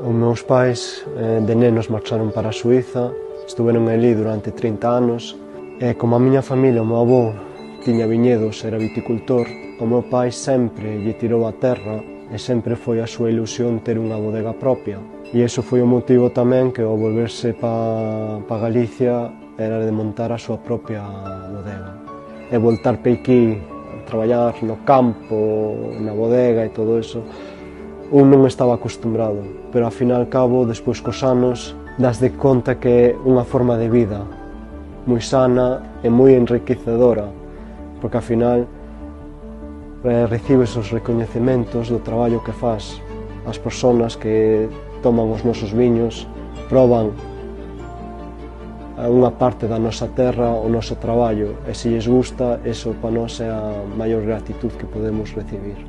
Os meus pais de nenos marcharon para a Suíza, estuveron ali durante 30 anos e como a miña familia, o meu avó, tiña viñedos, era viticultor, o meu pai sempre lle tirou a terra e sempre foi a súa ilusión ter unha bodega propia. E iso foi o motivo tamén que ao volverse pa Galicia era de montar a súa propia bodega. E voltar pa aquí a traballar no campo, na bodega e todo iso, un non estaba acostumbrado, pero ao fin e ao cabo, despois cos anos, das de conta que é unha forma de vida moi sana e moi enriquecedora, porque ao final recibes os recoñecementos do traballo que faz. As persoas que toman os nosos viños proban unha parte da nosa terra, o noso traballo, e se lles gusta, eso para nós é a maior gratitud que podemos recibir.